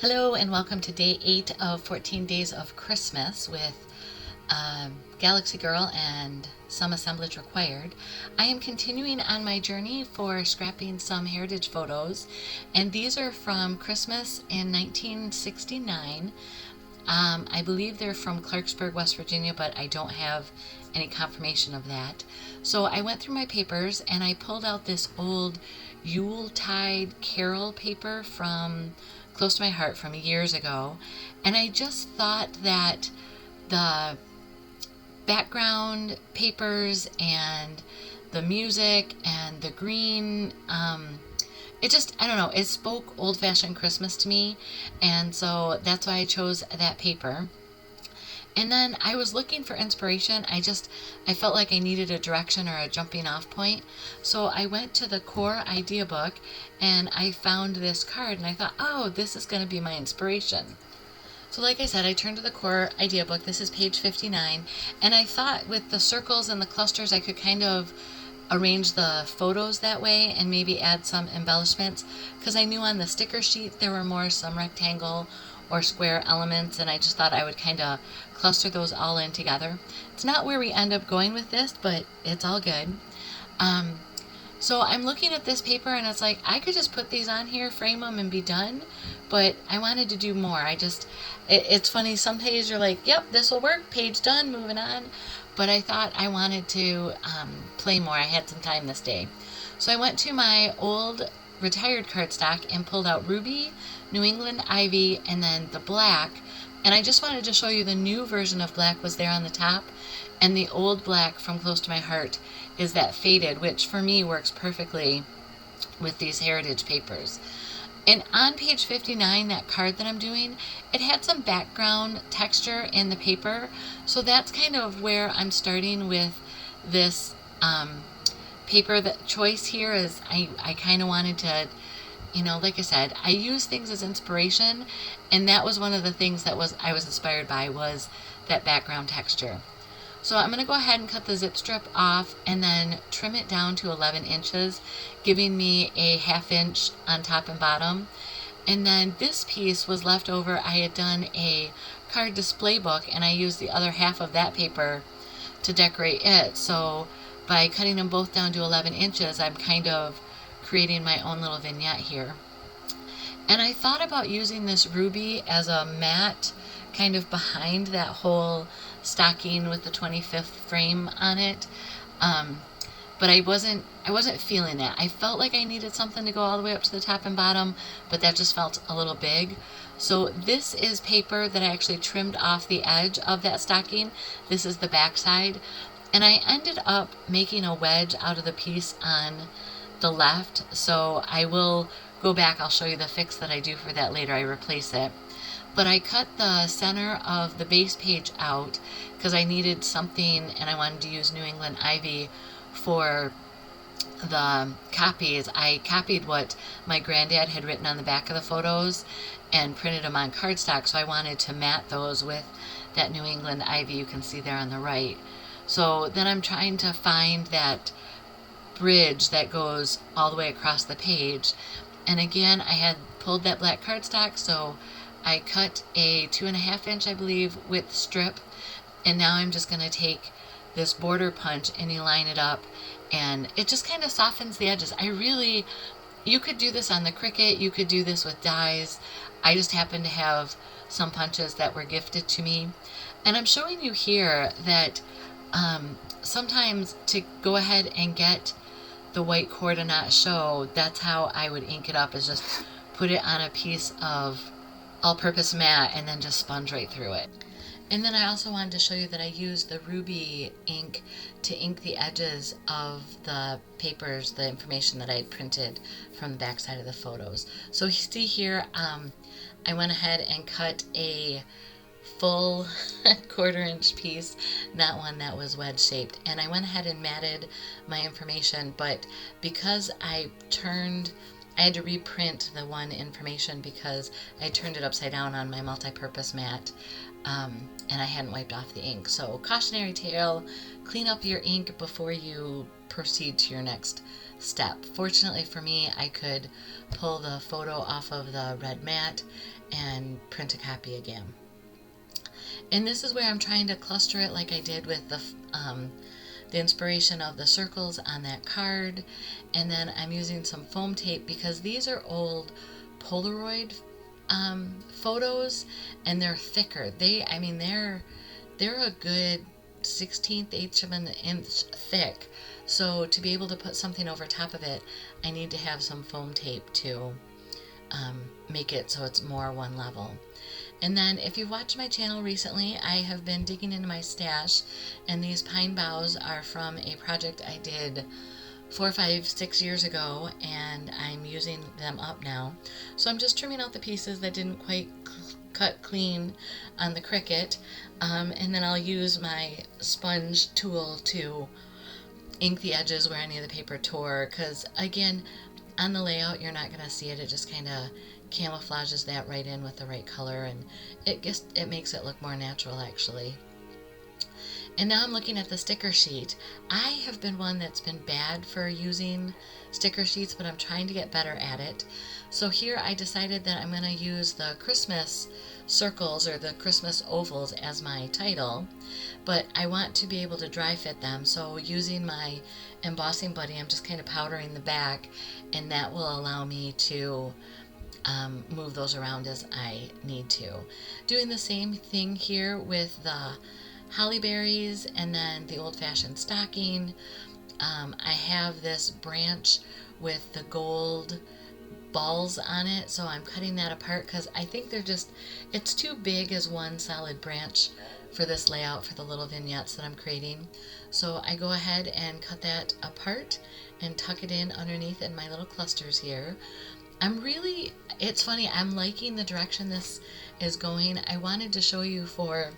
Hello and welcome to day 8 of 14 days of Christmas with Galaxy Girl and some assemblage required. I am continuing on my journey for scrapping some heritage photos, and these are from Christmas in 1969. I believe they're from Clarksburg, West Virginia, but I don't have any confirmation of that. So I went through my papers and I pulled out this old Yuletide carol paper from close to my heart from years ago, and I just thought that the background papers and the music and the green, I don't know, it spoke old-fashioned Christmas to me, and so that's why I chose that paper. And then I was looking for inspiration. I felt like I needed a direction or a jumping off point. So I went to the core idea book and I found this card and I thought, oh, this is going to be my inspiration. So like I said, I turned to the core idea book. This is page 59. And I thought with the circles and the clusters, I could kind of arrange the photos that way and maybe add some embellishments, because I knew on the sticker sheet there were some rectangle or square elements, and I just thought I would kind of cluster those all in together. It's not where we end up going with this, but it's all good. So I'm looking at this paper and it's like, I could just put these on here, frame them, and be done, but I wanted to do more. It's funny, some days you're like, yep, this will work, page done, moving on, but I thought I wanted to play more. I had some time this day. So I went to my old retired cardstock and pulled out Ruby, New England Ivy, and then the black. And I just wanted to show you the new version of black was there on the top, and the old black from Close to My Heart is that faded, which for me works perfectly with these heritage papers. And on page 59, that card that I'm doing, it had some background texture in the paper, so that's kind of where I'm starting with this paper. The choice here is I kind of wanted to, like I said, I use things as inspiration, and that was one of the things that I was inspired by, was that background texture. So I'm going to go ahead and cut the zip strip off and then trim it down to 11 inches, giving me a 1/2 inch on top and bottom. And then this piece was left over. I had done a card display book, and I used the other half of that paper to decorate it. So by cutting them both down to 11 inches, I'm kind of creating my own little vignette here. And I thought about using this ruby as a mat kind of behind that whole stocking with the 25th frame on it, but I wasn't feeling that. I felt like I needed something to go all the way up to the top and bottom, but that just felt a little big. So this is paper that I actually trimmed off the edge of that stocking. This is the back side, and I ended up making a wedge out of the piece on the left, so I will go back. I'll show you the fix that I do for that later. I replace it. But I cut the center of the base page out because I needed something, and I wanted to use New England Ivy for the copies. I copied what my granddad had written on the back of the photos and printed them on cardstock, so I wanted to mat those with that New England Ivy you can see there on the right. So then I'm trying to find that bridge that goes all the way across the page, and again I had pulled that black cardstock, so I cut a 2.5 inch, I believe, width strip, and now I'm just going to take this border punch and you line it up, and it just kind of softens the edges. You could do this on the Cricut, you could do this with dies. I just happen to have some punches that were gifted to me, and I'm showing you here that sometimes to go ahead and get the white core to not show, that's how I would ink it up, is just put it on a piece of all-purpose mat and then just sponge right through it. And then I also wanted to show you that I used the ruby ink to ink the edges of the papers, the information that I had printed from the back side of the photos. So you see here, I went ahead and cut a full 1/4 inch piece, not one that was wedge shaped, and I went ahead and matted my information, but because I had to reprint the one information because I turned it upside down on my multi-purpose mat, and I hadn't wiped off the ink. So cautionary tale, clean up your ink before you proceed to your next step. Fortunately for me, I could pull the photo off of the red mat and print a copy again. And this is where I'm trying to cluster it like I did with the inspiration of the circles on that card. And then I'm using some foam tape because these are old Polaroid photos, and they're thicker. I mean, they're a good 1/16 of an inch thick. So to be able to put something over top of it, I need to have some foam tape to make it so it's more one level. And then if you've watched my channel recently, I have been digging into my stash, and these pine boughs are from a project I did 4, 5, 6 years ago, and I'm using them up now. So I'm just trimming out the pieces that didn't quite cut clean on the Cricut, and then I'll use my sponge tool to ink the edges where any of the paper tore, because again, on the layout you're not going to see it. It just kind of camouflages that right in with the right color, and it makes it look more natural actually. And now I'm looking at the sticker sheet. I have been one that's been bad for using sticker sheets, but I'm trying to get better at it. So here I decided that I'm going to use the Christmas circles or the Christmas ovals as my title, but I want to be able to dry fit them. So using my embossing buddy, I'm just kind of powdering the back, and that will allow me to move those around as I need to. Doing the same thing here with the holly berries and then the old-fashioned stocking. I have this branch with the gold balls on it, so I'm cutting that apart because I think it's too big as one solid branch for this layout for the little vignettes that I'm creating. So I go ahead and cut that apart and tuck it in underneath in my little clusters here. It's funny, I'm liking the direction this is going. I wanted to show you for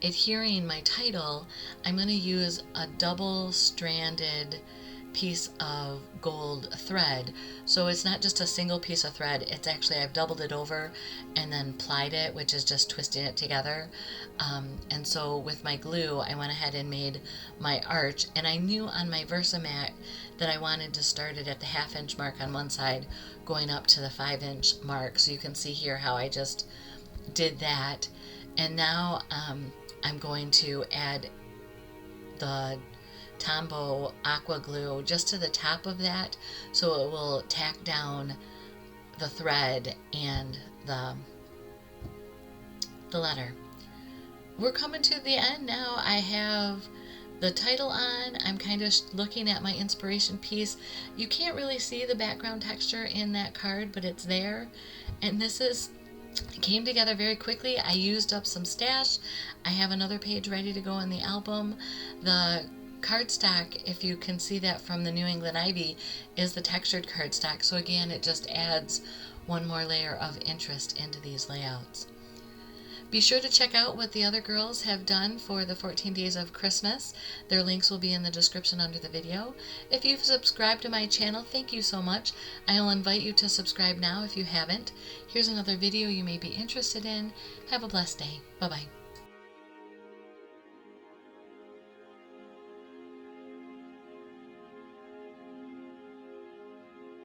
adhering my title, I'm going to use a double-stranded piece of gold thread. So it's not just a single piece of thread, it's actually, I've doubled it over and then plied it, which is just twisting it together. And so with my glue, I went ahead and made my arch, and I knew on my Versamat that I wanted to start it at the 1/2 inch mark on one side, going up to the 5 inch mark. So you can see here how I just did that. And now I'm going to add the Tombow aqua glue just to the top of that, so it will tack down the thread and the letter. We're coming to the end now. I have the title on. I'm kind of looking at my inspiration piece. You can't really see the background texture in that card, but it's there. And it came together very quickly. I used up some stash. I have another page ready to go in the album. The cardstock, if you can see that from the New England Ivy, is the textured cardstock. So again, it just adds one more layer of interest into these layouts. Be sure to check out what the other girls have done for the 14 days of Christmas. Their links will be in the description under the video. If you've subscribed to my channel, thank you so much. I'll invite you to subscribe now if you haven't. Here's another video you may be interested in. Have a blessed day. Bye-bye.